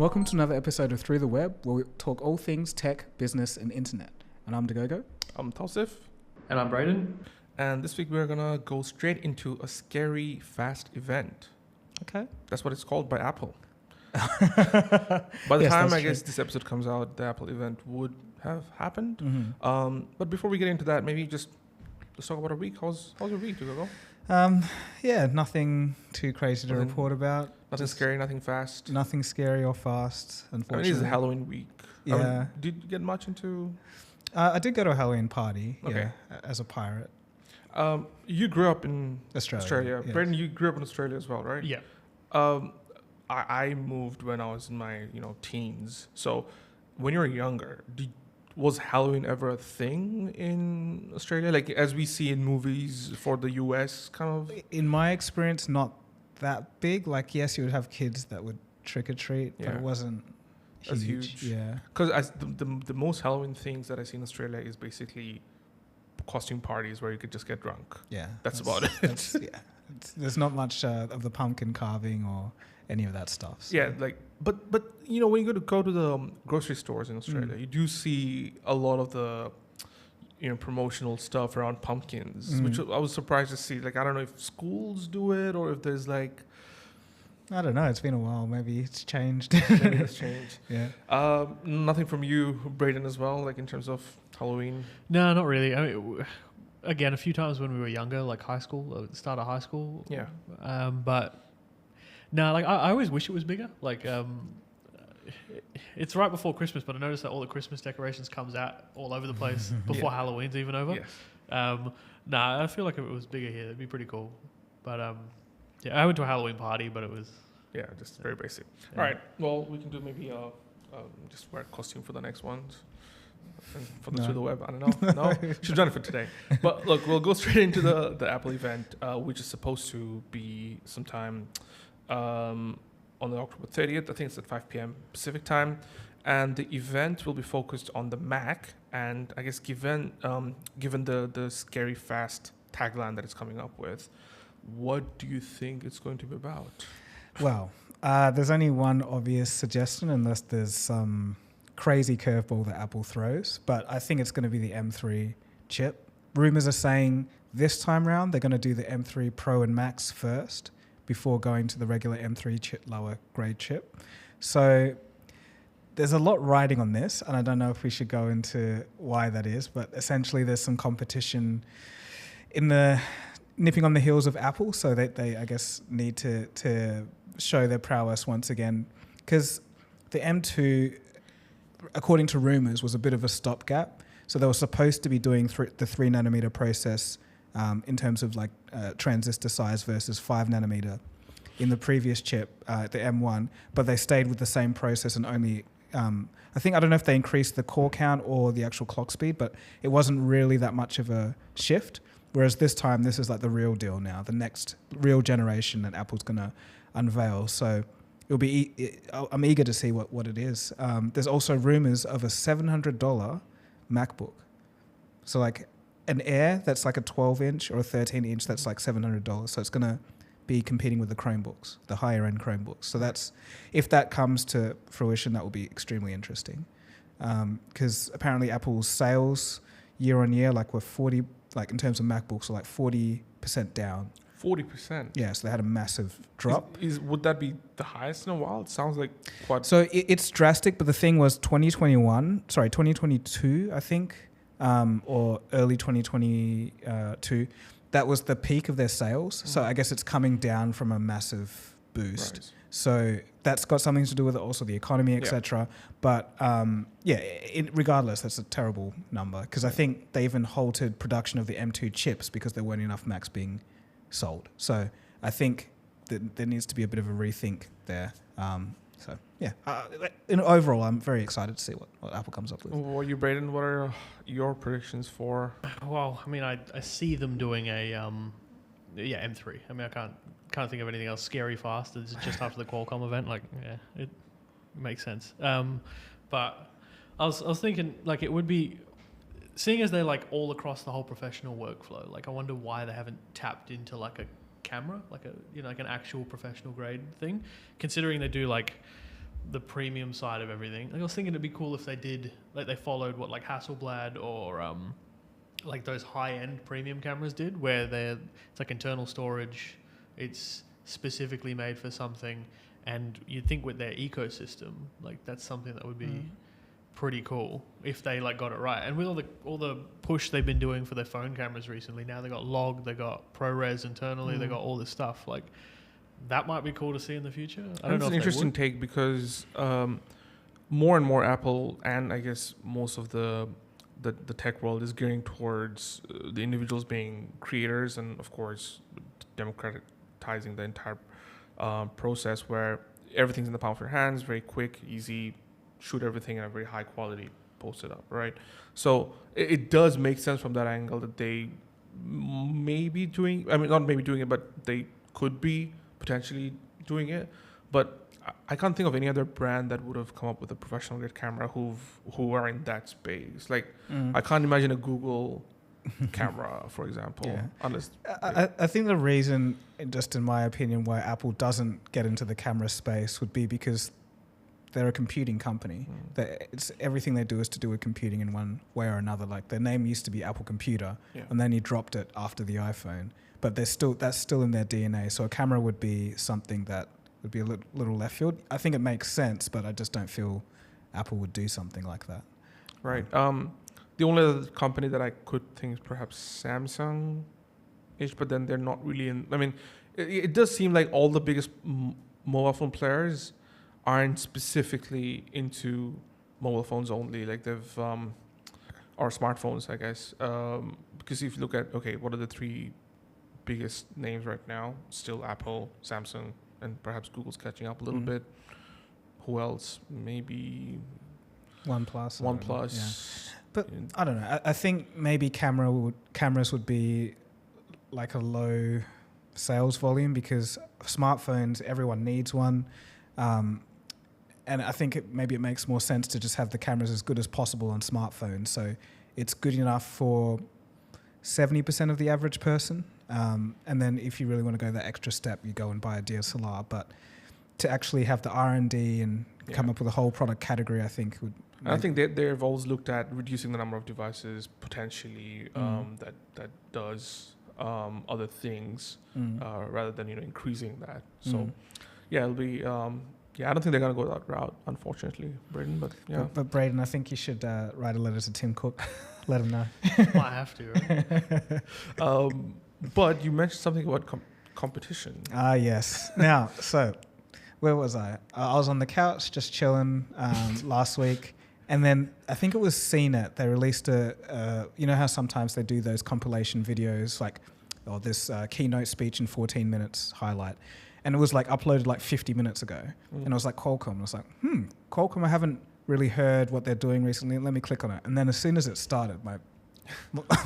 welcome to another episode of Through the Web, where we talk all things tech, business, and internet. And I'm Dagogo. I'm Tausif. And I'm Brayden. And this week we're going to go straight into a scary, fast event. Okay. That's what it's called by Apple. By the time, I guess, this episode comes out, the Apple event would have happened. Mm-hmm. But before we get into that, maybe just let's talk about our week. How's your week, Dagogo? Yeah, nothing too crazy to report about. Nothing scary, nothing fast. Nothing scary or fast, unfortunately. It is a Halloween week. Yeah. Did you get much into... I did go to a Halloween party, Okay. as a pirate. You grew up in Australia. Yes. Brandon, you grew up in Australia as well, right? Yeah. I moved when I was in my teens. So when you were younger, was Halloween ever a thing in Australia? Like as we see in movies for the US kind of? In my experience, not that big. Like, yes, you would have kids that would trick or treat, but it wasn't as huge. Yeah. Because the most Halloween things that I see in Australia is basically costume parties where you could just get drunk. Yeah. That's about it. There's not much of the pumpkin carving or any of that stuff. So. Yeah, but when you go to the grocery stores in Australia, you do see a lot of the promotional stuff around pumpkins, which I was surprised to see. Like, I don't know if schools do it or if there's like, I don't know. It's been a while. Maybe it's changed. Maybe it's changed. Yeah. Nothing from you, Brayden, as well. Like in terms of Halloween. No, not really. I mean, again, a few times when we were younger, like high school, start of high school. Yeah. But no, like I always wish it was bigger. Like it's right before Christmas, but I noticed that all the Christmas decorations comes out all over the place before Halloween's even over. Yes. I feel like if it was bigger here, it'd be pretty cool. But I went to a Halloween party, but it was just very basic. All right. Well, we can do maybe just wear a costume for the next ones. And for the Through the Web, I don't know. No, should have done it for today. But look, we'll go straight into the Apple event, which is supposed to be sometime on the October 30th. I think it's at 5 p.m. Pacific time. And the event will be focused on the Mac. And I guess given the scary fast tagline that it's coming up with, what do you think it's going to be about? Well, there's only one obvious suggestion, unless there's some crazy curveball that Apple throws. But I think it's going to be the M3 chip. Rumors are saying this time round they're going to do the M3 Pro and Max first before going to the regular M3 chip, lower grade chip. So there's a lot riding on this, and I don't know if we should go into why that is, but essentially there's some competition in the nipping on the heels of Apple, so they I guess need to show their prowess once again, because the M2, according to rumors, was a bit of a stopgap. So they were supposed to be doing the 3 nanometer process in terms of like transistor size versus 5 nanometer in the previous chip, the M1, but they stayed with the same process and only I don't know if they increased the core count or the actual clock speed, but it wasn't really that much of a shift. Whereas this time, this is like the real deal now, the next real generation that Apple's going to unveil. So it'll be. I'm eager to see what it is. There's also rumors of a $700 MacBook. So like an Air that's like a 12-inch or a 13-inch that's like $700. So it's going to be competing with the Chromebooks, the higher-end Chromebooks. So that's, if that comes to fruition, that will be extremely interesting. Because apparently Apple's sales year on year were 40. Like in terms of MacBooks, are like 40% down. 40%? Yeah, so they had a massive drop. Would that be the highest in a while? It sounds like quite... So it's drastic, but the thing was 2022, I think, or early 2022, that was the peak of their sales. So I guess it's coming down from a massive boost. Right. So that's got something to do with it, also the economy, etc. But regardless, that's a terrible number, because I think they even halted production of the M2 chips because there weren't enough Macs being sold. So I think that there needs to be a bit of a rethink there. Overall, I'm very excited to see what Apple comes up with. Well, Brayden, what are your predictions for? Well, I mean, I see them doing a M3. I mean, I can't think of anything else scary fast. It's just after the Qualcomm event. It makes sense. But I was thinking, like, it would be, seeing as they're like all across the whole professional workflow, like I wonder why they haven't tapped into like a camera, like an actual professional grade thing, considering they do like the premium side of everything. Like I was thinking it'd be cool if they did, like they followed what like Hasselblad or like those high-end premium cameras did, where it's like internal storage, it's specifically made for something, and you'd think with their ecosystem, like that's something that would be pretty cool if they like got it right. And with all the push they've been doing for their phone cameras recently, now they got log, they got ProRes internally, they got all this stuff. Like that might be cool to see in the future. I don't know. It's an interesting take because more and more Apple and I guess most of the tech world is gearing towards the individuals being creators and of course democratizing the entire process where everything's in the palm of your hands, very quick, easy, shoot everything in a very high quality, post it up, right? So it does make sense from that angle that they may be doing, I mean, not maybe doing it, but they could be potentially doing it. But I can't think of any other brand that would have come up with a professional grade camera who are in that space. Like, I can't imagine a Google camera, for example. Yeah. Unless, I think the reason, just in my opinion, why Apple doesn't get into the camera space would be because they're a computing company. It's everything they do is to do with computing in one way or another. Like their name used to be Apple Computer, and then you dropped it after the iPhone. But that's still in their DNA. So a camera would be something that would be a little left field. I think it makes sense, but I just don't feel Apple would do something like that. Right. The only other company that I could think is perhaps Samsung-ish, but then they're not really in. I mean, it does seem like all the biggest mobile phone players aren't specifically into mobile phones only. Like they've or smartphones, I guess. Because if you look at what are the three biggest names right now? Still Apple, Samsung, and perhaps Google's catching up a little bit. Who else? Maybe OnePlus. OnePlus. But I don't know. I think maybe cameras would be like a low sales volume because smartphones, everyone needs one. And I think maybe it makes more sense to just have the cameras as good as possible on smartphones. So it's good enough for 70% of the average person. And then if you really want to go that extra step, you go and buy a DSLR. But to actually have the R&D and come up with a whole product category, I think would... I think they've always looked at reducing the number of devices potentially that does other things rather than increasing that. So it'll be... I don't think they're going to go that route, unfortunately, Braden. But yeah. But Braden, I think you should write a letter to Tim Cook. Let him know. Might have to, right? But you mentioned something about competition. Yes. Now, so where was I? I was on the couch just chilling last week. And then I think it was CNET. They released you know how sometimes they do those compilation videos, like, this keynote speech in 14 minutes highlight. And it was like uploaded like 50 minutes ago. And it was like Qualcomm. I was like, Qualcomm, I haven't really heard what they're doing recently. Let me click on it. And then as soon as it started, my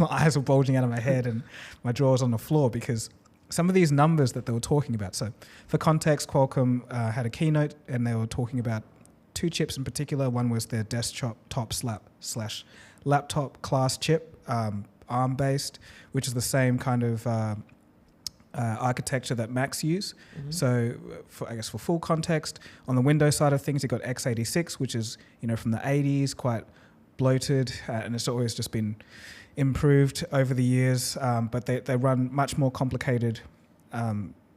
eyes were bulging out of my head and my jaw was on the floor because some of these numbers that they were talking about. So for context, Qualcomm had a keynote and they were talking about two chips in particular. One was their desktop / laptop class chip, ARM-based, which is the same kind of... architecture that Macs use. So for full context, on the Windows side of things, you've got x86, which is, from the 80s, quite bloated, and it's always just been improved over the years, but they run much more complicated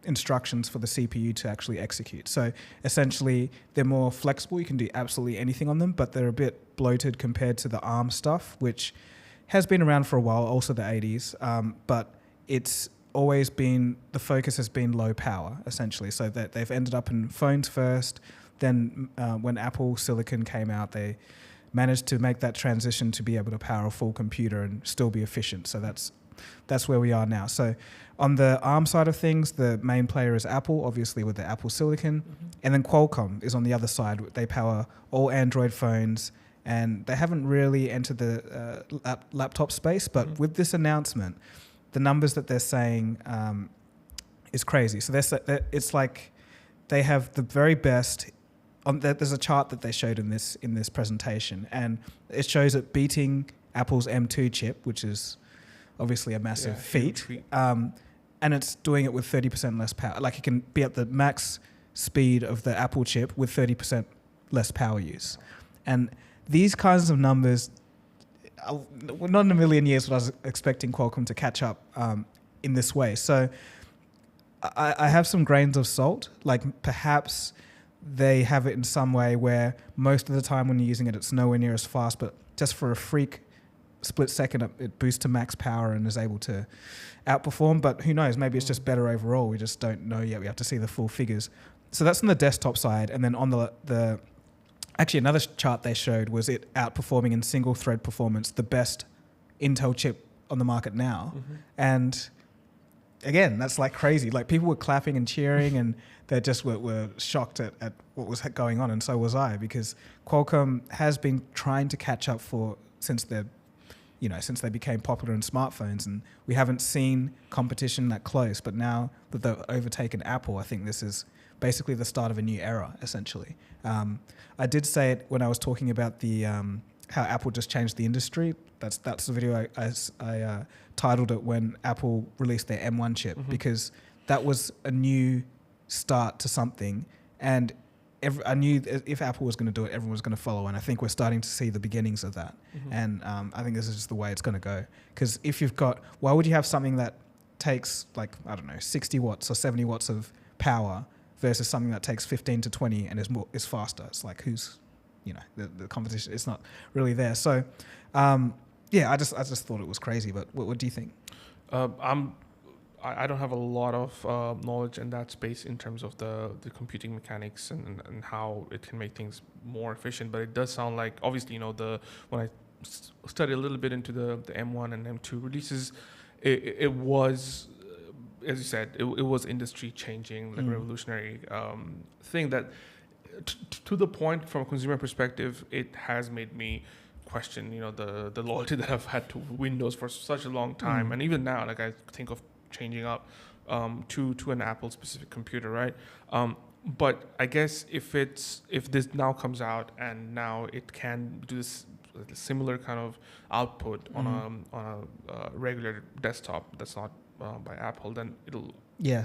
instructions for the CPU to actually execute. So essentially, they're more flexible. You can do absolutely anything on them, but they're a bit bloated compared to the ARM stuff, which has been around for a while, also the 80s, but it's always been, the focus has been low power, essentially. So that they've ended up in phones first. Then when Apple Silicon came out, they managed to make that transition to be able to power a full computer and still be efficient. So that's where we are now. So on the ARM side of things, the main player is Apple, obviously with the Apple Silicon. And then Qualcomm is on the other side. They power all Android phones, and they haven't really entered the laptop space. But with this announcement, the numbers that they're saying is crazy. So it's like they have the very best. There's a chart that they showed in this presentation, and it shows it beating Apple's M2 chip, which is obviously a massive feat. And it's doing it with 30% less power. Like it can be at the max speed of the Apple chip with 30% less power use. And these kinds of numbers, not in a million years would I was expecting Qualcomm to catch up in this way. So I have some grains of salt. Like perhaps they have it in some way where most of the time when you're using it, it's nowhere near as fast, but just for a freak split second, it boosts to max power and is able to outperform. But who knows? Maybe it's just better overall. We just don't know yet. We have to see the full figures. So that's on the desktop side. And then on the actually another chart they showed was it outperforming in single thread performance, the best Intel chip on the market now. And again, that's like crazy. Like people were clapping and cheering and they just were shocked at what was going on. And so was I, because Qualcomm has been trying to catch up since they became popular in smartphones, and we haven't seen competition that close. But now that they've overtaken Apple, I think this is basically the start of a new era, essentially. I did say it when I was talking about the how Apple just changed the industry. That's the video I titled it when Apple released their M1 chip, because that was a new start to something, and I knew if Apple was going to do it, everyone was going to follow, and I think we're starting to see the beginnings of that. And I think this is just the way it's going to go. Because if you've got, why would you have something that takes 60 watts or 70 watts of power versus something that takes 15 to 20 and is faster? It's like who's, the competition. It's not really there. So, I just thought it was crazy. But what do you think? I don't have a lot of knowledge in that space in terms of the computing mechanics and how it can make things more efficient. But it does sound like, obviously, when I studied a little bit into the M1 and M2 releases, it was, as you said, it was industry changing, like revolutionary thing that to the point from a consumer perspective, it has made me question, the loyalty that I've had to Windows for such a long time. And even now, like I think of changing up to an Apple specific computer, right? But I guess if this now comes out and now it can do this similar kind of output on a regular desktop that's not by Apple, then it'll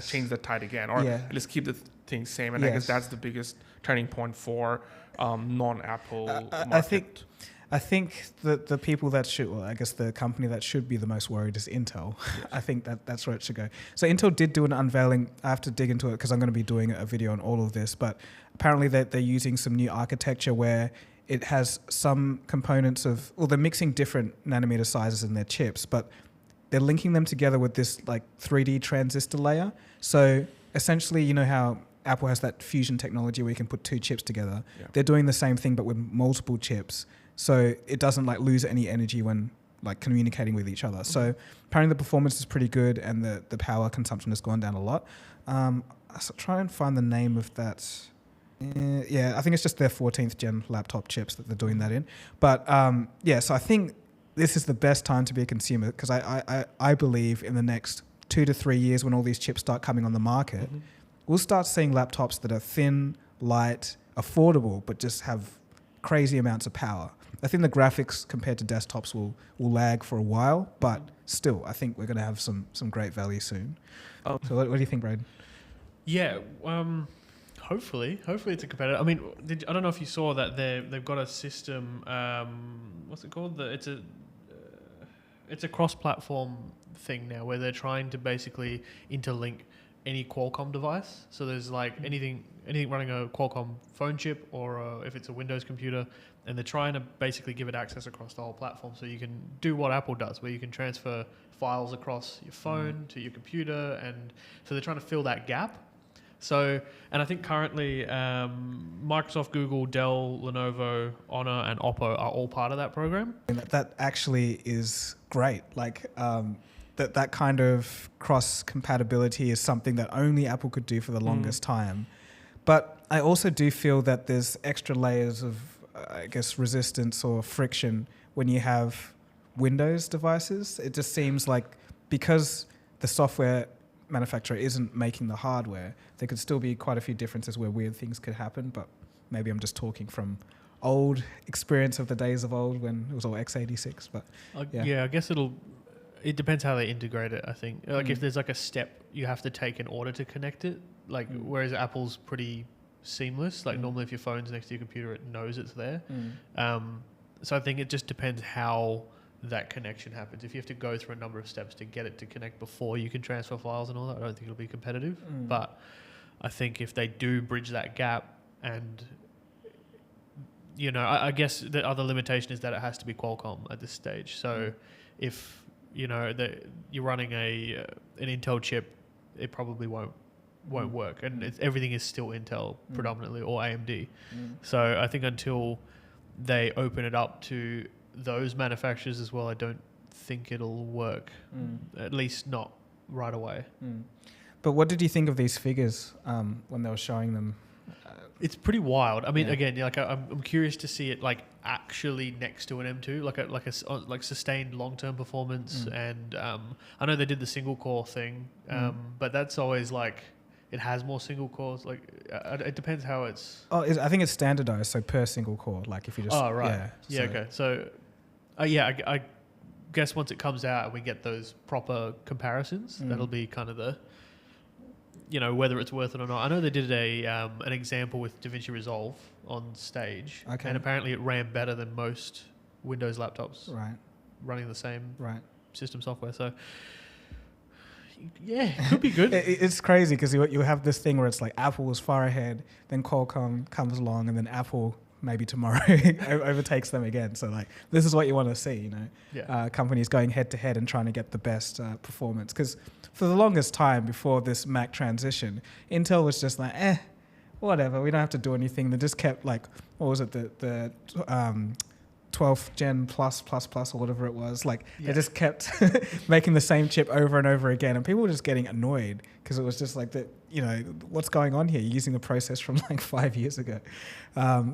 change the tide again, or at least keep the thing same. And I guess that's the biggest turning point for non-Apple market. I think that the people that should, I guess the company that should be the most worried is Intel. Yes. I think that's where it should go. So Intel did do an unveiling. I have to dig into it because I'm going to be doing a video on all of this. But apparently they're using some new architecture where it has some components they're mixing different nanometer sizes in their chips, but they're linking them together with this 3D transistor layer. So essentially, how Apple has that fusion technology where you can put two chips together. Yeah. They're doing the same thing, but with multiple chips. So it doesn't lose any energy when communicating with each other. So apparently the performance is pretty good and the power consumption has gone down a lot. I'll try and find the name of that. I think it's just their 14th gen laptop chips that they're doing that in. But so I think this is the best time to be a consumer, because I believe in the next 2 to 3 years when all these chips start coming on the market, we'll start seeing laptops that are thin, light, affordable, but just have crazy amounts of power. I think the graphics compared to desktops will lag for a while, but still, I think we're going to have some great value soon. So what do you think, Braden? Yeah, hopefully it's a competitor. I mean, I don't know if you saw that they've got a system. What's it called? It's a cross-platform thing now where they're trying to basically interlink any Qualcomm device. So there's anything running a Qualcomm phone chip or if it's a Windows computer, and they're trying to basically give it access across the whole platform so you can do what Apple does, where you can transfer files across your phone to your computer, and so they're trying to fill that gap. So, and I think currently Microsoft, Google, Dell, Lenovo, Honor, and Oppo are all part of that program. And that actually is great. That kind of cross-compatibility is something that only Apple could do for the longest time. But I also do feel that there's extra layers of, resistance or friction when you have Windows devices. It just seems like because the software manufacturer isn't making the hardware, there could still be quite a few differences where weird things could happen. But maybe I'm just talking from old experience of the days of old when it was all x86. But I guess it depends how they integrate it, I think. If there's a step you have to take in order to connect it, whereas Apple's pretty seamless. Like normally if your phone's next to your computer, it knows it's there. Mm. So I think it just depends how that connection happens. If you have to go through a number of steps to get it to connect before you can transfer files and all that, I don't think it'll be competitive. But I think if they do bridge that gap, and I guess the other limitation is that it has to be Qualcomm at this stage. So if you're running an Intel chip, it probably won't work, and everything is still Intel predominantly or AMD. So I think until they open it up to those manufacturers as well, I don't think it'll work. At least not right away. But what did you think of these figures when they were showing them? It's pretty wild. I mean, again, like I'm curious to see it like actually next to an M2, like sustained long-term performance. And I know they did the single core thing, but that's always like it has more single cores. Like it depends how it's. I think it's standardized, so per single core. Like if you just. Oh right. Yeah. Okay. So, I guess once it comes out and we get those proper comparisons, that'll be kind of the. Whether it's worth it or not. I know they did an example with DaVinci Resolve on stage, and apparently it ran better than most Windows laptops. Right. Running the same system software. So, yeah, it could be good. It's crazy because you have this thing where it's like Apple was far ahead, then Qualcomm comes along, and then Apple maybe tomorrow overtakes them again. So like this is what you want to see, companies going head to head and trying to get the best performance. Because for the longest time before this Mac transition, Intel was just like, whatever, we don't have to do anything. They just kept like, what was it, the 12th gen plus or whatever it was. Like they just kept making the same chip over and over again, and people were just getting annoyed because it was just like that. What's going on here? You're using the process from like 5 years ago.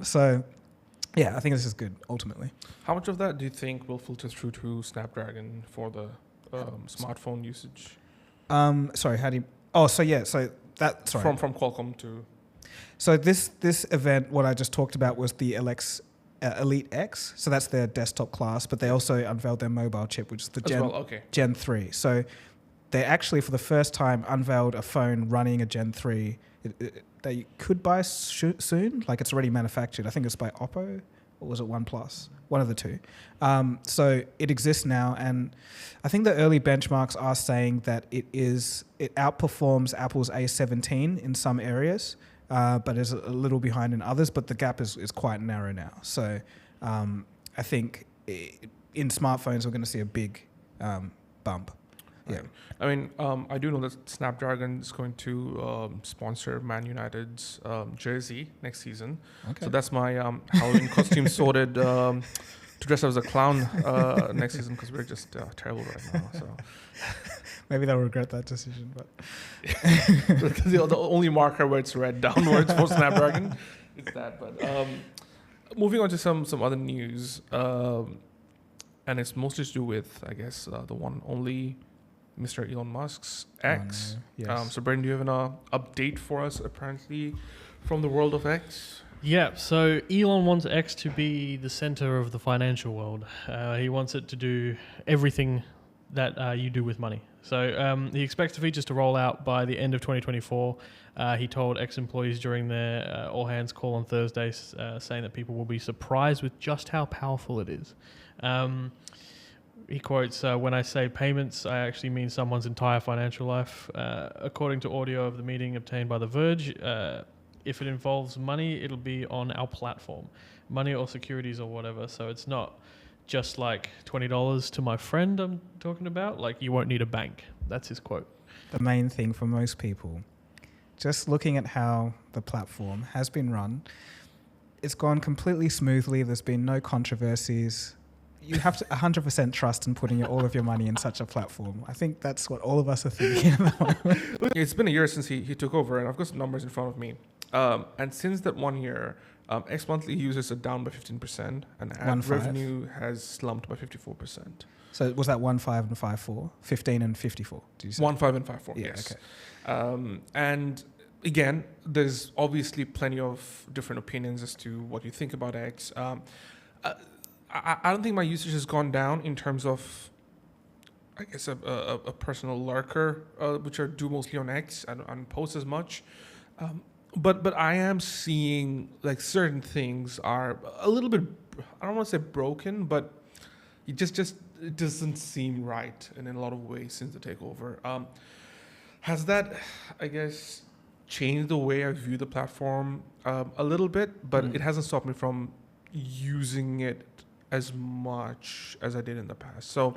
So yeah, I think this is good ultimately. How much of that do you think will filter through to Snapdragon for the smartphone usage? Sorry, how do you? Oh, so yeah, so that sorry from Qualcomm to. So this event, what I just talked about was the Elite X. So that's their desktop class, but they also unveiled their mobile chip, which is the Gen 3. So they actually, for the first time, unveiled a phone running a Gen 3 that you could buy soon. Like it's already manufactured. I think it's by Oppo, or was it OnePlus? One of the two. So it exists now, and I think the early benchmarks are saying that it outperforms Apple's A17 in some areas, but is a little behind in others. But the gap is quite narrow now. So I think in smartphones we're going to see a big bump. Yeah. I mean, I do know that Snapdragon is going to sponsor Man United's jersey next season. Okay. So that's my Halloween costume sorted to dress up as a clown next season, because we're just terrible right now. So maybe they'll regret that decision. But the only marker where it's red downwards for Snapdragon is that. But moving on to some other news, and it's mostly to do with, I guess, the one only Mr. Elon Musk's X. Yes. So, Brendan, do you have an update for us, apparently, from the world of X? Yeah, so Elon wants X to be the center of the financial world. He wants it to do everything that you do with money. So he expects the features to roll out by the end of 2024. He told X employees during their all-hands call on Thursday, saying that people will be surprised with just how powerful it is. He quotes, when I say payments, I actually mean someone's entire financial life. According to audio of the meeting obtained by The Verge, if it involves money, it'll be on our platform. Money or securities or whatever. So it's not just like $20 to my friend I'm talking about. Like, you won't need a bank. That's his quote. The main thing for most people, just looking at how the platform has been run, it's gone completely smoothly. There's been no controversies. You have to 100% trust in putting all of your money in such a platform. I think that's what all of us are thinking at the moment. It's been a year since he took over, and I've got some numbers in front of me. And since that 1 year, X monthly users are down by 15%, and ad revenue has slumped by 54%. So was that 1.5 and 5.4? 15 and 54, did you say? 1.5 and 5.4, yeah, yes. Okay. And again, there's obviously plenty of different opinions as to what you think about X. I don't think my usage has gone down in terms of, I guess, a personal lurker, which I do mostly on X. I don't post as much. but I am seeing like certain things are a little bit, I don't want to say broken, but it doesn't seem right in a lot of ways since the takeover. Has that, I guess, changed the way I view the platform a little bit? But it hasn't stopped me from using it as much as I did in the past. So,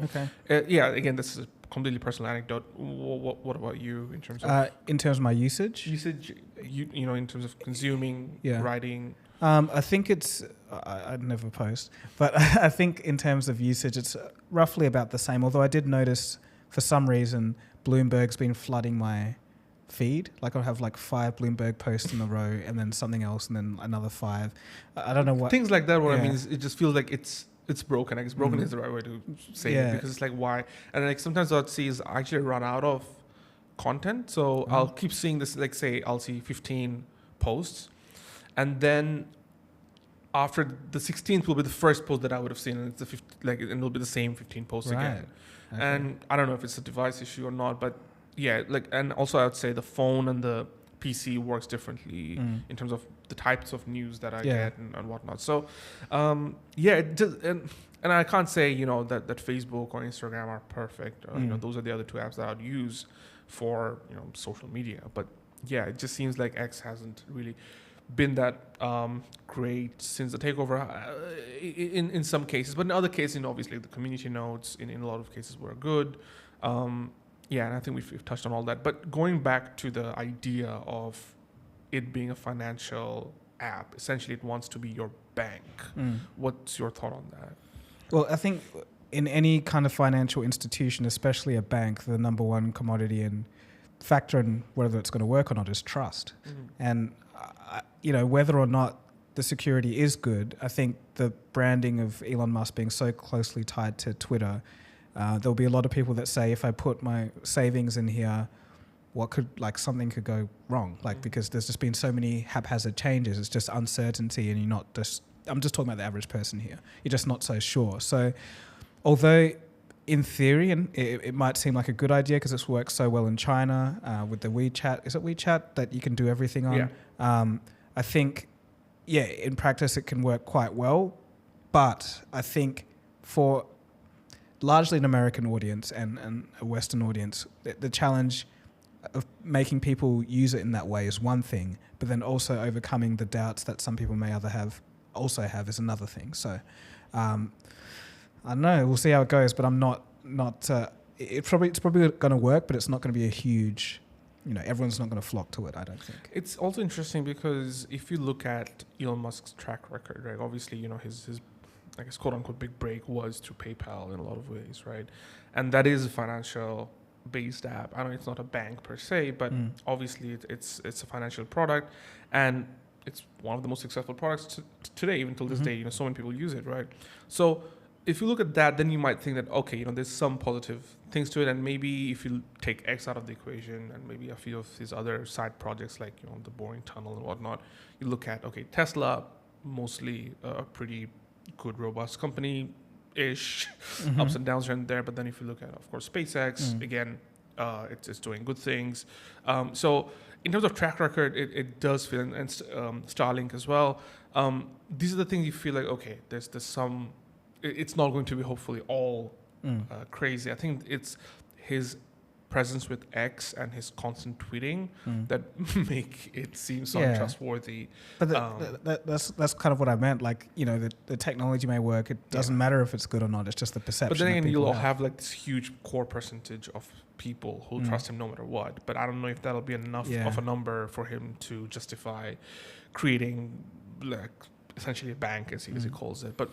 yeah, again, this is a completely personal anecdote. What about you in terms of my usage? Usage, you know, in terms of consuming, writing. I think it's I'd never post, but I think in terms of usage, it's roughly about the same. Although I did notice for some reason Bloomberg's been flooding my feed. Like I'll have like 5 Bloomberg posts in a row, and then something else, and then another 5. I don't know what things like that. What I mean is, it just feels like it's broken. I guess broken is the right way to say it, because it's like, why? And like sometimes what I'd see is I actually run out of content, so I'll keep seeing this. Like say I'll see 15 posts, and then after the 16th will be the first post that I would have seen, and it's and it'll be the same 15 posts again. Okay. And I don't know if it's a device issue or not, but yeah, and also I would say the phone and the PC works differently in terms of the types of news that I get and whatnot. So, it does, and I can't say, you know, that Facebook or Instagram are perfect. You know, those are the other 2 apps that I'd use for, you know, social media. But yeah, it just seems like X hasn't really been that great since the takeover in some cases, but in other cases, you know, obviously the community notes in a lot of cases were good. And I think we've touched on all that. But going back to the idea of it being a financial app, essentially it wants to be your bank. What's your thought on that? Well, I think in any kind of financial institution, especially a bank, the number one commodity and factor in whether it's going to work or not is trust. And you know, whether or not the security is good, I think the branding of Elon Musk being so closely tied to Twitter, there'll be a lot of people that say, if I put my savings in here, something could go wrong. Because there's just been so many haphazard changes. It's just uncertainty, and I'm just talking about the average person here. You're just not so sure. So although in theory, and it might seem like a good idea because it's worked so well in China with the WeChat. Is it WeChat that you can do everything on? Yeah. I think, in practice it can work quite well. But I think for largely an American audience and a Western audience, the challenge of making people use it in that way is one thing, but then also overcoming the doubts that some people may have is another thing. So I don't know. We'll see how it goes, but I'm not. It's probably going to work, but it's not going to be a huge. You know, everyone's not going to flock to it, I don't think. It's also interesting because if you look at Elon Musk's track record, right? Obviously, you know, his I guess quote unquote big break was through PayPal in a lot of ways, right? And that is a financial based app. I know it's not a bank per se, but obviously it's a financial product, and it's one of the most successful products today, even till this day. You know, so many people use it, right? So if you look at that, then you might think that, okay, you know, there's some positive things to it, and maybe if you take X out of the equation and maybe a few of his other side projects like, you know, the boring tunnel and whatnot, you look at, okay, Tesla, mostly a pretty good, robust company-ish, ups and downs here and there, but then if you look at, of course, SpaceX, again, it's doing good things. So in terms of track record, it does feel, and Starlink as well, these are the things you feel like, okay, there's some... It's not going to be hopefully all crazy. I think it's his presence with X and his constant tweeting that make it seem so untrustworthy. But that's kind of what I meant. Like, you know, the technology may work. It doesn't matter if it's good or not. It's just the perception. But then again, you'll have like this huge core percentage of people who trust him no matter what. But I don't know if that'll be enough of a number for him to justify creating like essentially a bank, as he calls it. But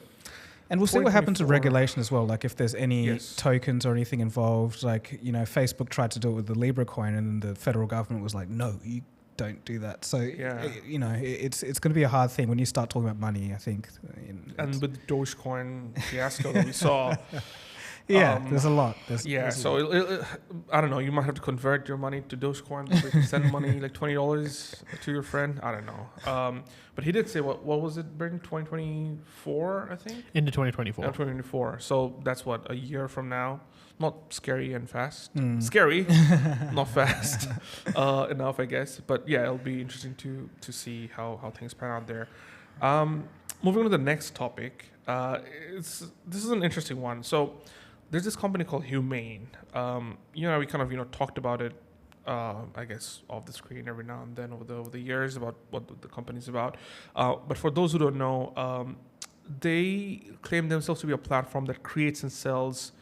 and we'll see what happens with regulation as well. Like if there's any tokens or anything involved, like, you know, Facebook tried to do it with the Libra coin, and the federal government was like, no, you don't do that. So, you know, it's going to be a hard thing when you start talking about money, I think. And with the Dogecoin fiasco that we saw. Yeah, there's a lot. I don't know. You might have to convert your money to Dogecoin before you can send money like $20 to your friend. I don't know. But he did say what was it, Brendan? 2024, I think. Into 2024. 2024. So that's what, a year from now. Not scary and fast. Scary, not fast enough, I guess. But yeah, it'll be interesting to see how things pan out there. Moving on to the next topic. This is an interesting one. So there's this company called Humane. We kind of talked about it, I guess, off the screen every now and then over the years about what the company's about. But for those who don't know, they claim themselves to be a platform that creates and sells,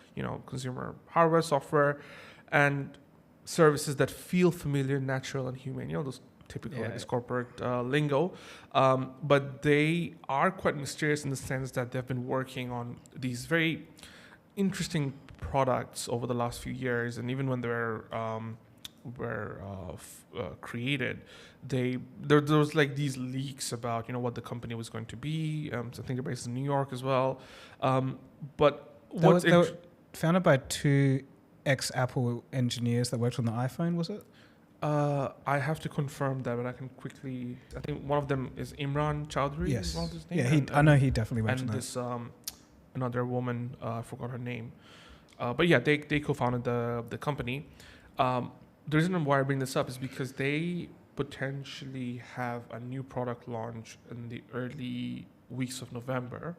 consumer hardware, software, and services that feel familiar, natural, and humane. Those typical this corporate lingo. But they are quite mysterious in the sense that they've been working on these very interesting products over the last few years, and even when they were created, there was like these leaks about what the company was going to be. So I think they're based in New York as well. But they were founded by two ex-Apple engineers that worked on the iPhone, was it? I have to confirm that, but I can quickly. I think one of them is Imran Chowdhury. Yes. Is one of his names. Yeah, I know he definitely mentioned and that. And this another woman, I forgot her name. But yeah, they co-founded the company. The reason why I bring this up is because they potentially have a new product launch in the early weeks of November,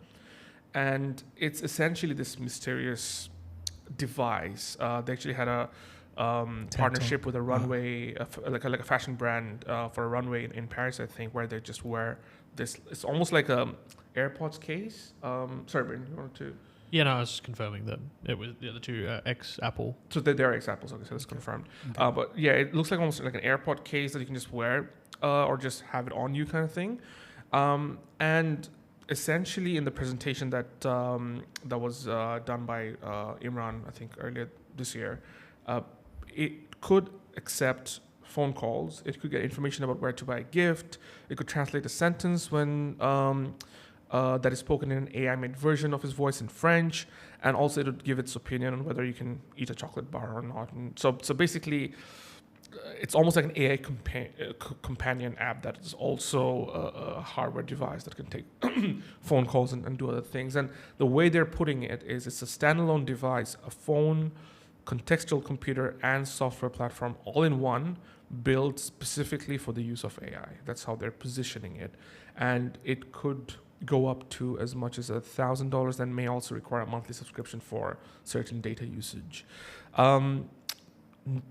and it's essentially this mysterious device. They actually had a partnership with a runway, like a fashion brand for a runway in Paris, I think, where they just wear this. It's almost like a AirPods case. Sorry, Brandon, you wanted to? Yeah, no, I was just confirming that it was the other two ex-Apple. So they're ex-Apples, okay, so that's confirmed. Okay. But yeah, it looks like almost like an AirPod case that you can just wear or just have it on you kind of thing. And essentially in the presentation that was done by Imran, I think earlier this year, it could accept phone calls. It could get information about where to buy a gift. It could translate a sentence when that is spoken in an AI-made version of his voice in French, and also it would give its opinion on whether you can eat a chocolate bar or not. And so basically, it's almost like an AI companion app that is also a hardware device that can take phone calls and do other things. And the way they're putting it is it's a standalone device, a phone, contextual computer, and software platform all in one, built specifically for the use of AI. That's how they're positioning it. And it could go up to as much as $1,000 and may also require a monthly subscription for certain data usage.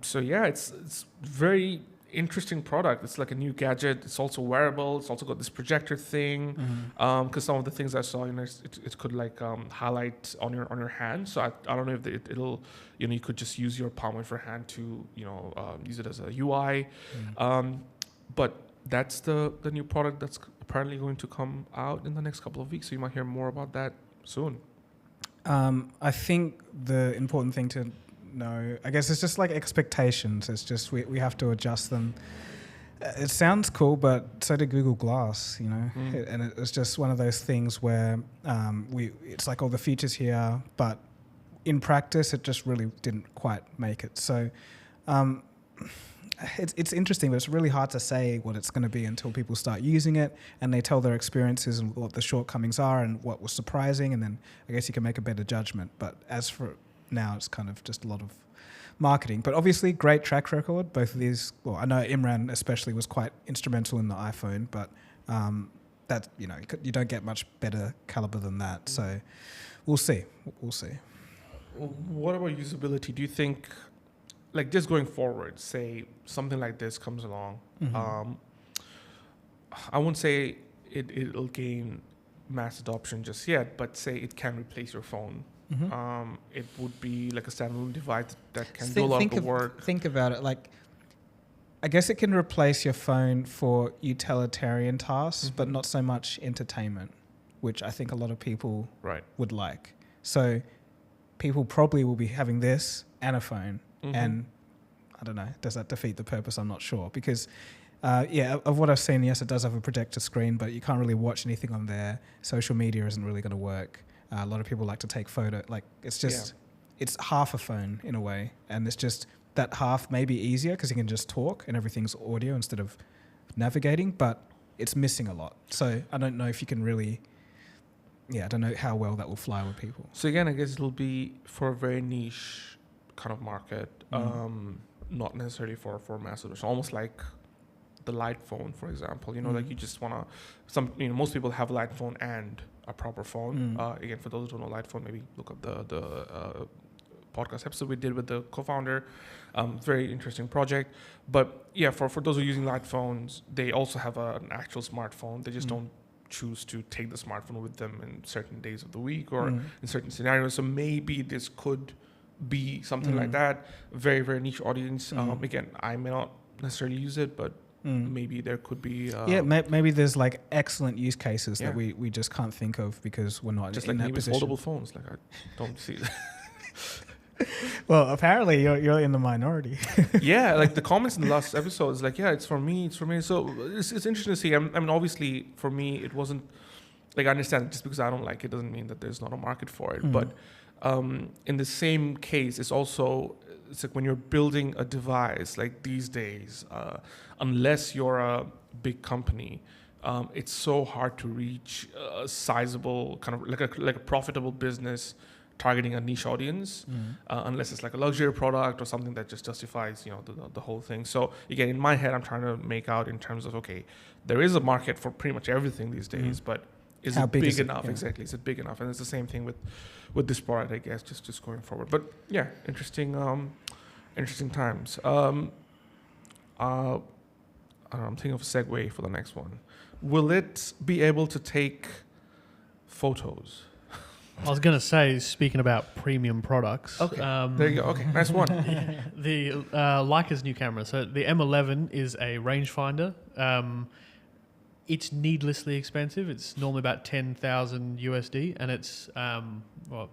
So yeah, it's very interesting product. It's like a new gadget. It's also wearable. It's also got this projector thing. Because some of the things I saw, it could like highlight on your hand. So I don't know if it'll you could just use your palm of your hand to use it as a UI. But that's the new product that's apparently going to come out in the next couple of weeks. So you might hear more about that soon. I think the important thing to know, I guess, it's just like expectations. It's just we have to adjust them. It sounds cool, but so did Google Glass, and it was just one of those things where it's like all the features here, but in practice, it just really didn't quite make it. So it's interesting, but it's really hard to say what it's going to be until people start using it and they tell their experiences and what the shortcomings are and what was surprising, and then I guess you can make a better judgment. But as for now, it's kind of just a lot of marketing. But obviously, great track record. Both of these, well, I know Imran especially was quite instrumental in the iPhone, but that you don't get much better caliber than that. So we'll see. What about usability? Do you think, like, just going forward, say something like this comes along, I wouldn't say it'll gain mass adoption just yet, but say it can replace your phone. It would be like a standalone device that can do a lot of the work. Think about it. Like, I guess it can replace your phone for utilitarian tasks, but not so much entertainment, which I think a lot of people would like. So people probably will be having this and a phone. And I don't know, does that defeat the purpose? I'm not sure. Because, of what I've seen, yes, it does have a projector screen, but you can't really watch anything on there. Social media isn't really going to work. A lot of people like to take photo. Like, it's just it's half a phone in a way, and it's just that half may be easier because you can just talk and everything's audio instead of navigating, but it's missing a lot. So I don't know if you can really, I don't know how well that will fly with people. So again, I guess it'll be for a very niche kind of market, not necessarily for mass adoption. Almost like the light phone, for example. Like you just wanna most people have a light phone and a proper phone. Again, for those who don't know light phone, maybe look up the podcast episode we did with the co-founder. Very interesting project. But yeah, for those who are using light phones, they also have an actual smartphone. They just don't choose to take the smartphone with them in certain days of the week or in certain scenarios. So maybe this could be something like that. Very, very niche audience. Again, I may not necessarily use it, but maybe there could be... maybe there's like excellent use cases that we just can't think of because we're not just in like that maybe position. foldable phones. Like I don't see that. Well, apparently you're in the minority. Yeah, like the comments in the last episode is like, it's for me. So it's interesting to see. I mean, obviously for me, it wasn't like, I understand just because I don't like it doesn't mean that there's not a market for it. But in the same case, it's like when you're building a device like these days, unless you're a big company, it's so hard to reach a sizable kind of like a profitable business targeting a niche audience, unless it's like a luxury product or something that just justifies, the whole thing. So again, in my head, I'm trying to make out in terms of, okay, there is a market for pretty much everything these days, but is it big enough? Yeah. Exactly. Is it big enough? And it's the same thing with this product, I guess, just going forward. But yeah, interesting times. I don't know, I'm thinking of a segue for the next one. Will it be able to take photos? I was going to say, speaking about premium products. Okay, there you go. Okay, nice one. The Leica's new camera. So the M11 is a rangefinder. It's needlessly expensive. It's normally about 10,000 USD, and it's a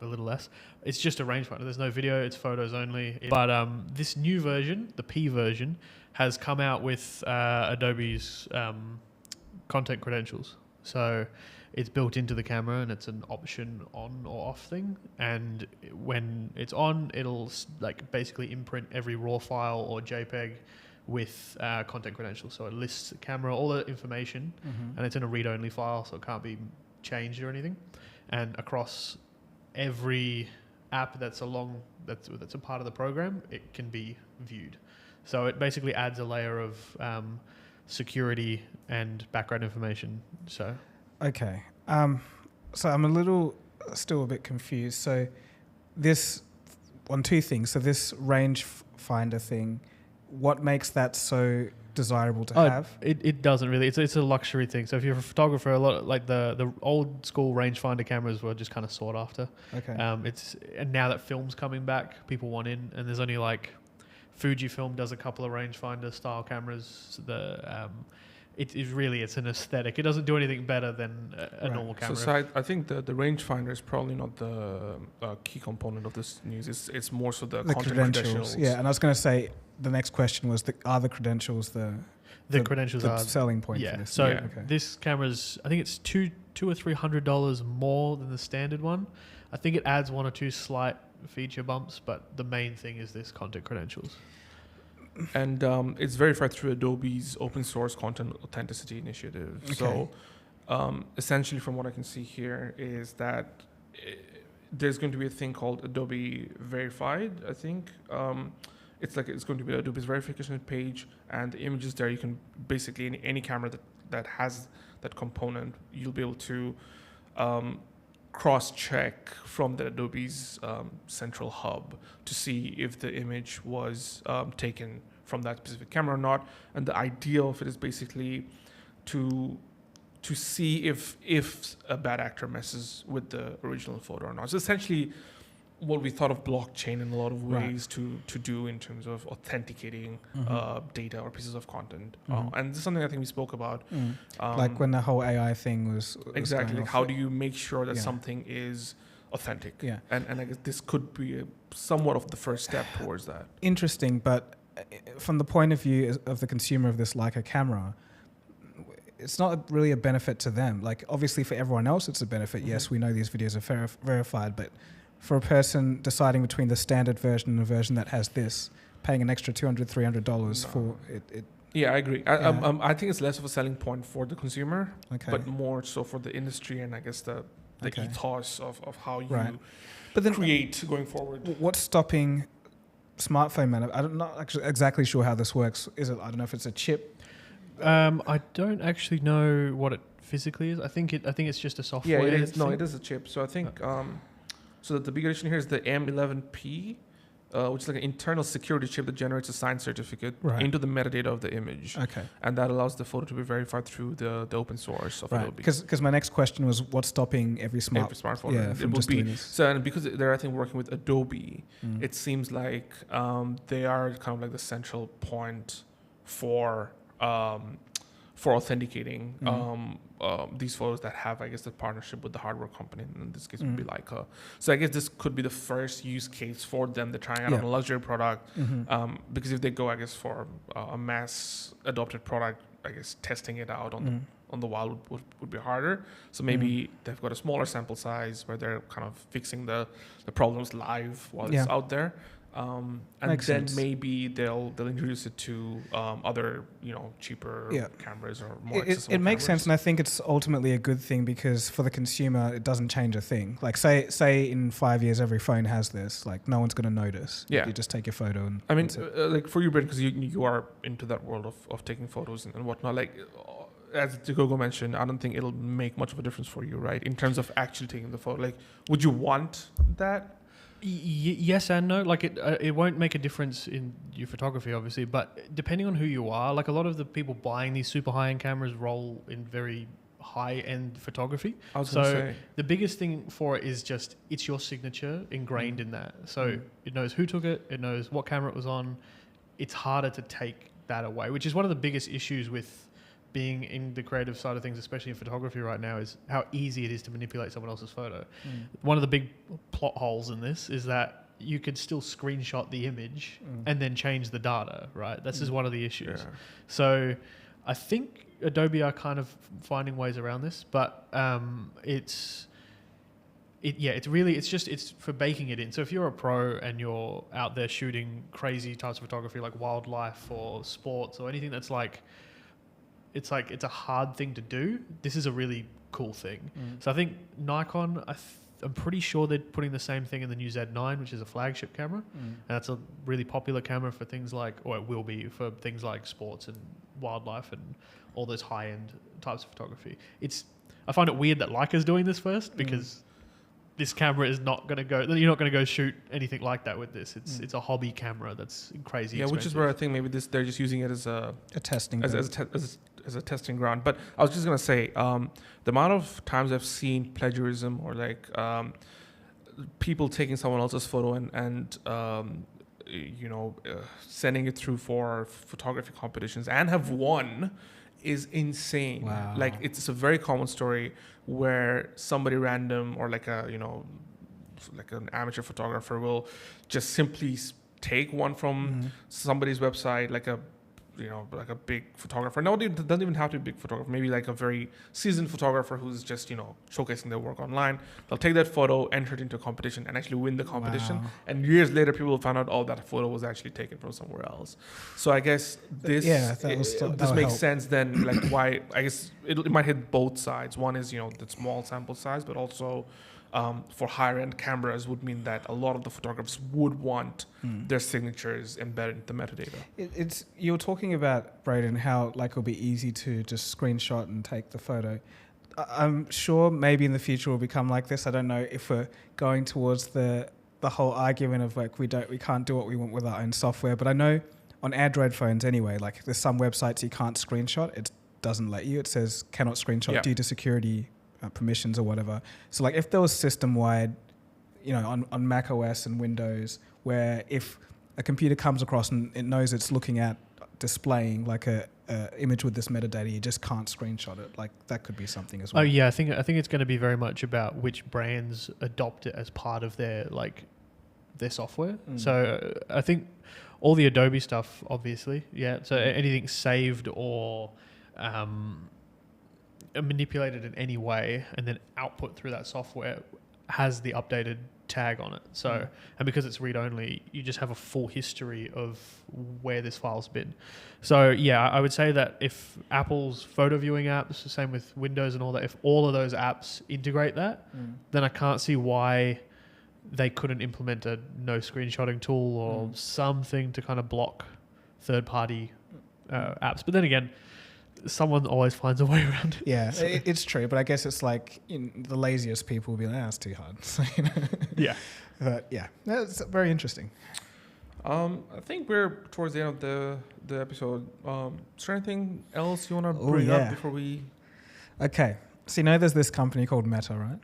little less. It's just a rangefinder. There's no video. It's photos only. But this new version, the P version, has come out with Adobe's content credentials. So it's built into the camera, and it's an option on or off thing. And when it's on, it'll like basically imprint every RAW file or JPEG with content credentials. So it lists the camera, all the information, and it's in a read-only file, so it can't be changed or anything. And across every app that's a part of the program, it can be viewed. So it basically adds a layer of security and background information. So. Okay. So I'm still a bit confused. So this, on two things. So this range finder thing, what makes that so desirable to have? It doesn't really. It's a luxury thing. So if you're a photographer, a lot like the old school rangefinder cameras were just kind of sought after. Okay. And now that film's coming back, people want in, and there's only like Fujifilm does a couple of rangefinder style cameras. It's an aesthetic. It doesn't do anything better than a normal camera. So I think the rangefinder is probably not the key component of this news. It's more so the content credentials. Yeah, and I was going to say the next question was are the credentials the credentials the are selling point yeah. for this? So this camera's, I think it's $200 or $300 more than the standard one. I think it adds one or two slight feature bumps, but the main thing is this content credentials. And it's verified through Adobe's open source content authenticity initiative. Okay. So essentially from what I can see here is that there's going to be a thing called Adobe Verified, I think. It's going to be Adobe's verification page, and the images there, you can basically, any camera that has that component, you'll be able to cross-check from the Adobe's central hub to see if the image was taken from that specific camera or not. And the idea of it is basically to see if a bad actor messes with the original photo or not. So essentially what we thought of blockchain in a lot of ways to do in terms of authenticating data or pieces of content. And this is something I think we spoke about. Like when the whole AI thing was exactly. Like how do you make sure that something is authentic? Yeah. And I guess this could be somewhat of the first step towards that. Interesting, but from the point of view of the consumer of this Leica camera, it's not really a benefit to them. Like obviously for everyone else it's a benefit. Yes, we know these videos are verified, but for a person deciding between the standard version and a version that has this, paying an extra $200, $300 for it. Yeah, I agree. I think it's less of a selling point for the consumer, but more so for the industry and I guess the ethos of how you create going forward. What's stopping smartphone I'm not actually exactly sure how this works. Is it? I don't know if it's a chip. I don't actually know what it physically is. I think it's just a software. Yeah, it is. No, it is a chip. So I think so the big addition here is the M11P, which is like an internal security chip that generates a signed certificate into the metadata of the image. Okay. And that allows the photo to be verified through the open source of Adobe. Because my next question was what's stopping every smartphone? Yeah, from just doing this. So and because they're I think working with Adobe, it seems like they are kind of like the central point for authenticating these photos that have, I guess, the partnership with the hardware company. And in this case, would be Leica. So I guess this could be the first use case for them. They're trying out on a luxury product because if they go, I guess, for a mass adopted product, I guess testing it out on the wild would be harder. So maybe they've got a smaller sample size where they're kind of fixing the problems live while it's out there. And Makes then sense. maybe they'll introduce it to other cheaper cameras or more accessible it makes cameras. sense, and I think it's ultimately a good thing because for the consumer it doesn't change a thing. Like say in 5 years every phone has this, like no one's going to notice. You just take your photo and I mean like for you, Brent, because you are into that world of taking photos and whatnot, like as Gogo mentioned, I don't think it'll make much of a difference for you, right, in terms of actually taking the photo. Like would you want that? Yes and no. Like it won't make a difference in your photography, obviously, but depending on who you are, like a lot of the people buying these super high-end cameras roll in very high-end photography. I was going to say. The biggest thing for it is just it's your signature ingrained in that. So it knows who took it. It knows what camera it was on. It's harder to take that away, which is one of the biggest issues with being in the creative side of things, especially in photography right now, is how easy it is to manipulate someone else's photo. One of the big plot holes in this is that you could still screenshot the image and then change the data, right? This is one of the issues. Yeah. So I think Adobe are kind of finding ways around this, but it's for baking it in. So if you're a pro and you're out there shooting crazy types of photography like wildlife or sports or anything that's like, it's a hard thing to do. This is a really cool thing. So I think Nikon, I'm pretty sure they're putting the same thing in the new Z9, which is a flagship camera. And that's a really popular camera for things like, or it will be for things like sports and wildlife and all those high-end types of photography. I find it weird that Leica's doing this first because this camera is not going to go, you're not going to go shoot anything like that with this. It's a hobby camera that's crazy expensive. Which is where I think maybe they're just using it as a testing as a testing ground. But I was just going to say, the amount of times I've seen plagiarism or like people taking someone else's photo and sending it through for photography competitions and have won is insane. Wow. Like it's a very common story where somebody random or like like an amateur photographer will just simply take one from somebody's website, like a big photographer. No, it doesn't even have to be a big photographer. Maybe like a very seasoned photographer who's just, showcasing their work online. They'll take that photo, enter it into a competition, and actually win the competition. Wow. And years later, people will find out, that photo was actually taken from somewhere else. So I guess this makes sense then, like why, I guess it might hit both sides. One is, the small sample size, but also for higher end cameras would mean that a lot of the photographers would want their signatures embedded in the metadata. You're talking about, Braden, how like it'll be easy to just screenshot and take the photo. I'm sure maybe in the future will become like this. I don't know if we're going towards the whole argument of like we can't do what we want with our own software. But I know on Android phones anyway, like there's some websites you can't screenshot. It doesn't let you. It says cannot screenshot due to security permissions or whatever. So like if there was system-wide, on Mac OS and Windows, where if a computer comes across and it knows it's looking at displaying like a image with this metadata, you just can't screenshot it. Like that could be something as well. Oh yeah, I think it's going to be very much about which brands adopt it as part of their software. So I think all the Adobe stuff, obviously, so anything saved or manipulated in any way and then output through that software has the updated tag on it. So, and because it's read-only, you just have a full history of where this file's been. So yeah, I would say that if Apple's photo viewing apps, the same with Windows and all that, if all of those apps integrate that, then I can't see why they couldn't implement a no screenshotting tool or something to kind of block third-party apps. But then again, someone always finds a way around it. Yeah, it's true, but I guess it's like the laziest people will be like, it's too hard. So, Yeah. But yeah, that's very interesting. I think we're towards the end of the episode. Is there anything else you want to bring up before we... Okay, so there's this company called Meta, right?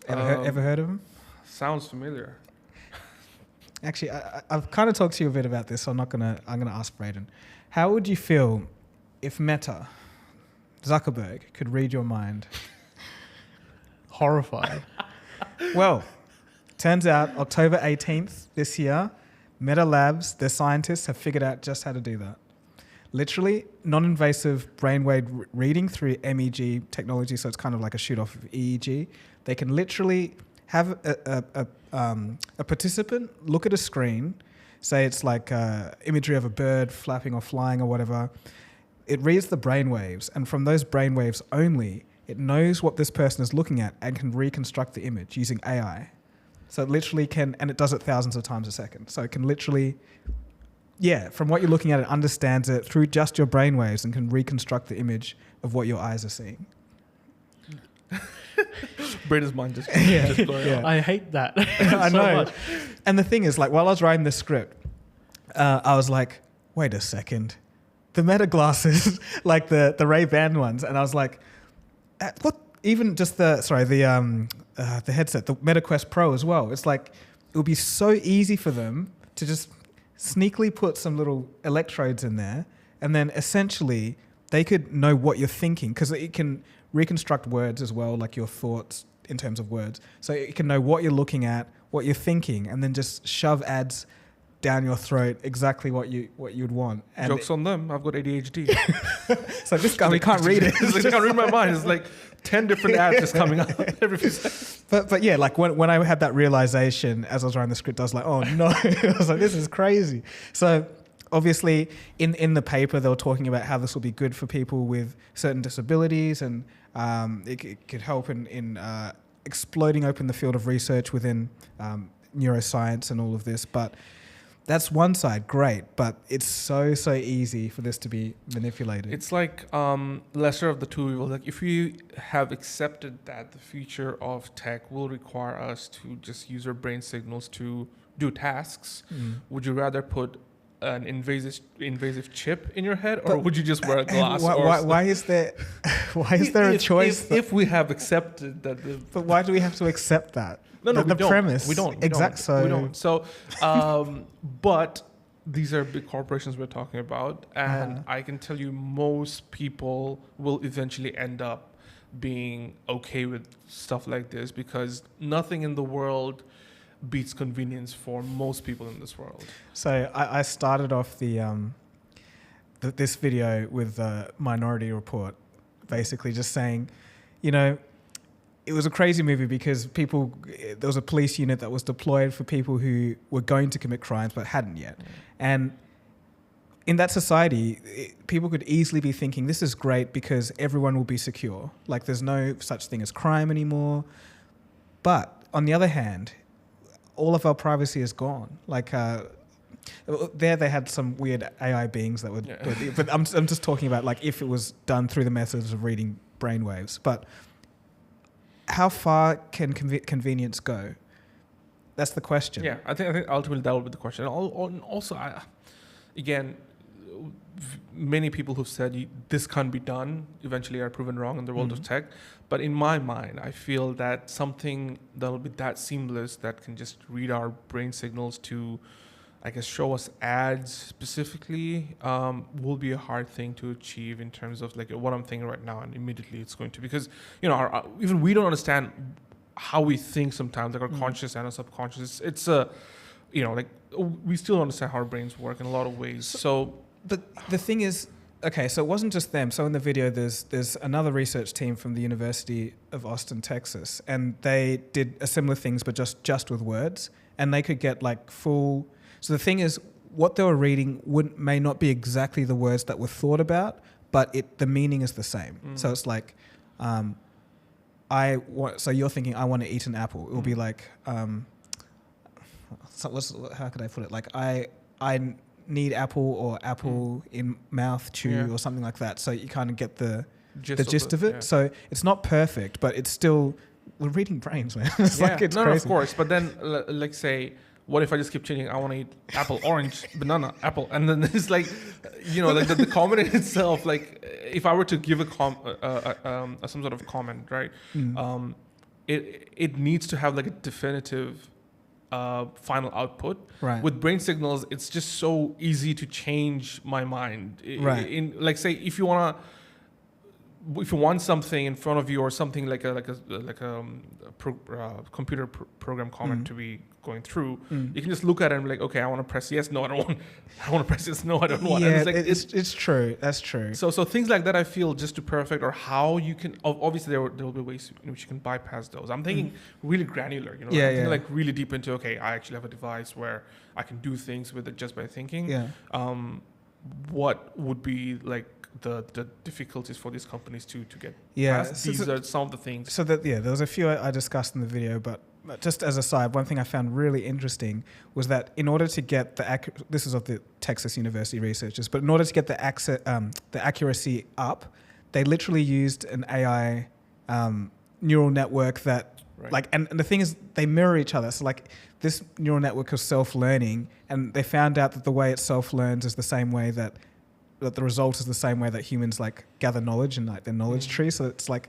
Ever heard of them? Sounds familiar. Actually, I've kind of talked to you a bit about this, so I'm gonna ask Braden. How would you feel if Meta, Zuckerberg, could read your mind? Horrified. Well, turns out October 18th this year, Meta Labs, their scientists have figured out just how to do that. Literally, non-invasive brainwave reading through MEG technology, so it's kind of like a shoot off of EEG. They can literally have a participant look at a screen, say it's like imagery of a bird flapping or flying or whatever. It reads the brainwaves, and from those brainwaves only, it knows what this person is looking at and can reconstruct the image using AI. So it literally can, and it does it thousands of times a second. So it can literally, from what you're looking at, it understands it through just your brainwaves and can reconstruct the image of what your eyes are seeing. Braden's mind just blowing up. I hate that. I know. Much. And the thing is, like, while I was writing this script, I was like, wait a second. The Meta glasses, like the Ray-Ban ones, and I was like, what? Even just the headset, the Meta Quest Pro as well. It's like, it would be so easy for them to just sneakily put some little electrodes in there, and then essentially they could know what you're thinking, because it can reconstruct words as well, like your thoughts in terms of words. So it can know what you're looking at, what you're thinking, and then just shove ads down your throat exactly what you'd want. And jokes on them. I've got ADHD. So this guy, we can't read it. It's like, I can't read my mind. It's like 10 different ads just coming up every few seconds. But yeah, like when I had that realization as I was writing the script, I was like, oh no. I was like, this is crazy. So obviously in the paper, they were talking about how this will be good for people with certain disabilities, and it could help in exploding open the field of research within neuroscience and all of this. But that's one side, great, but it's so easy for this to be manipulated. It's like lesser of the two evils. Like, if we have accepted that the future of tech will require us to just use our brain signals to do tasks, would you rather put an invasive chip in your head, or would you just wear a glass? Why is there a choice? If we have accepted that, but why do we have to accept that? No, the we premise. We don't. Exactly. We don't. So, but these are big corporations we're talking about, and I can tell you most people will eventually end up being okay with stuff like this, because nothing in the world beats convenience for most people in this world. So I started off this video with Minority Report, basically just saying, it was a crazy movie because there was a police unit that was deployed for people who were going to commit crimes but hadn't yet. And in that society, people could easily be thinking, this is great because everyone will be secure. Like, there's no such thing as crime anymore. But on the other hand, all of our privacy is gone. Like, there they had some weird AI beings that would... Yeah. But I'm just talking about, like, if it was done through the methods of reading brainwaves. But how far can convenience go? That's the question. Yeah, I think ultimately that will be the question. And also, again, many people who've said this can't be done eventually are proven wrong in the world of tech. But in my mind, I feel that something that will be that seamless that can just read our brain signals to, I guess, show us ads specifically, will be a hard thing to achieve in terms of like what I'm thinking right now, and immediately it's going to, because even we don't understand how we think sometimes, like our conscious and our subconscious. It's like we still don't understand how our brains work in a lot of ways. So but the thing is, okay, so it wasn't just them. So in the video, there's another research team from the University of Austin, Texas, and they did a similar things, but just with words, and they could get like full. So the thing is, what they were reading may not be exactly the words that were thought about, but the meaning is the same. So it's like, so you're thinking, I want to eat an apple. It will be like, how could I put it? Like I need apple, or apple in mouth, chew, or something like that. So you kind of get the gist of it. Yeah. So it's not perfect, but it's still, we're reading brains, man. It's crazy. Of course. But then, like say, what if I just keep changing? I want to eat apple, orange, banana, apple, and then it's like, like the comment in itself. Like, if I were to give some sort of comment, right? It needs to have like a definitive final output. Right. With brain signals, it's just so easy to change my mind. Right. In like say, if you want something in front of you, or something like a computer program comment to be going through, you can just look at it and be like, okay, I want to press yes, no, I don't want. I want to press yes, no, I don't want. Yeah, and it's true. That's true. So things like that, I feel just to perfect, or how you can. Obviously, there will be ways in which you can bypass those. I'm thinking really granular. I'm thinking like really deep into. Okay, I actually have a device where I can do things with it just by thinking. Yeah. What would be like the difficulties for these companies to get past? These are some of the things. So there was a few I discussed in the video, but just as a side, one thing I found really interesting was that in order to get this is of the Texas University researchers, but in order to get the accuracy up, they literally used an AI neural network that and the thing is, they mirror each other. So like this neural network is self-learning, and they found out that the way it self-learns is the same way that the result is the same way that humans like gather knowledge in like their knowledge tree. So it's like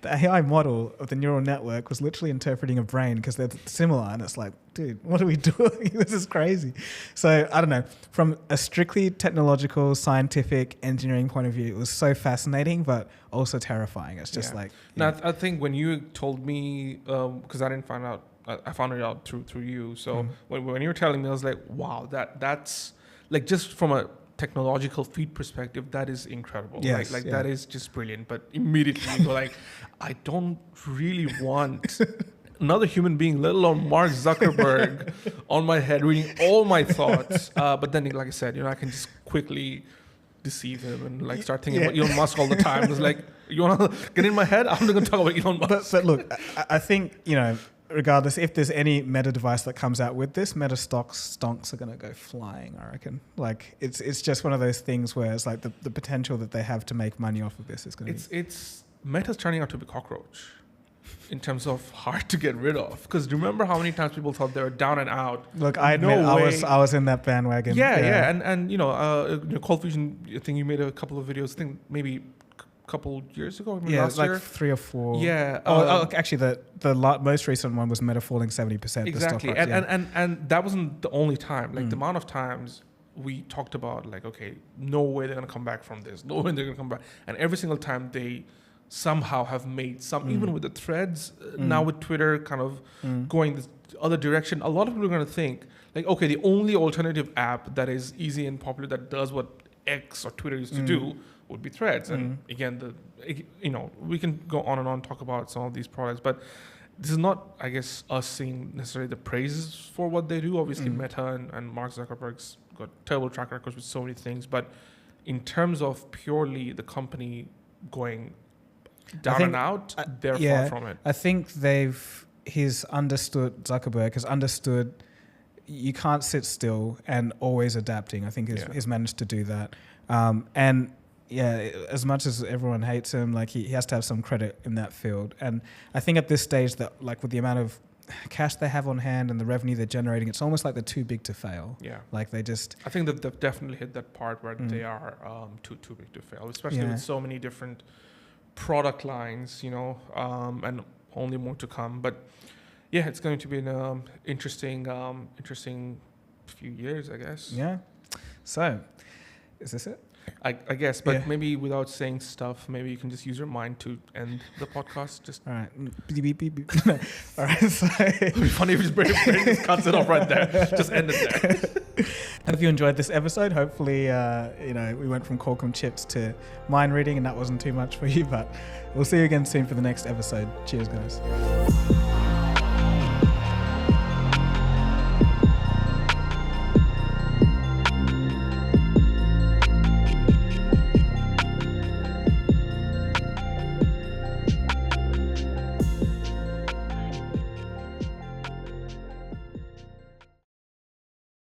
the AI model of the neural network was literally interpreting a brain because they're similar, and it's like, dude, what are we doing? This is crazy. So I don't know, from a strictly technological, scientific, engineering point of view, it was so fascinating, but also terrifying. It's just like, now I think when you told me, because I didn't find out, I found it out through you. So when you were telling me, I was like, wow, that's like, just from a technological feat perspective, that is incredible. Yes, that is just brilliant. But immediately you go like, I don't really want another human being, let alone Mark Zuckerberg, on my head reading all my thoughts. But then, like I said, I can just quickly deceive him and like start thinking about Elon Musk all the time. It's like, you want to get in my head? I'm not going to talk about Elon Musk. But look, I think, regardless, if there's any Meta device that comes out with this, Meta stonks are going to go flying, I reckon. Like, it's just one of those things where it's like the potential that they have to make money off of this is going to be... Meta's turning out to be cockroach in terms of hard to get rid of. Because remember how many times people thought they were down and out? Look, I admit I was in that bandwagon. Yeah. And Cold Fusion, I think you made a couple of videos, I think maybe couple years ago, last like year. 3 or 4. Yeah. Actually, the most recent one was Meta falling 70%. Exactly, and that wasn't the only time. Like the amount of times we talked about, like, okay, no way they're gonna come back from this. No way they're gonna come back. And every single time they somehow have made some, even with the threads, now with Twitter kind of going this other direction. A lot of people are gonna think like, okay, the only alternative app that is easy and popular that does what X or Twitter used to do would be Threads. And again, we can go on and on, talk about some of these products, but this is not, I guess, us seeing necessarily the praises for what they do. Obviously, Meta and Mark Zuckerberg's got terrible track records with so many things, but in terms of purely the company going down and out, they're far from it. I think Zuckerberg has understood you can't sit still and always adapting. I think he's managed to do that. And yeah, as much as everyone hates him, like he has to have some credit in that field. And I think at this stage that, like, with the amount of cash they have on hand and the revenue they're generating, it's almost like they're too big to fail. Yeah. Like they just... I think that they've definitely hit that part where they are too big to fail, especially with so many different product lines, and only more to come. But yeah, it's going to be an interesting few years, I guess. Yeah. So, is this it? I guess, but maybe without saying stuff, maybe you can just use your mind to end the podcast. Just all right. Beep, beep, beep. All right. So it'd be funny if his brain just cuts it off right there. Just end it there. I hope you enjoyed this episode. Hopefully, we went from Qualcomm chips to mind reading, and that wasn't too much for you. But we'll see you again soon for the next episode. Cheers, guys.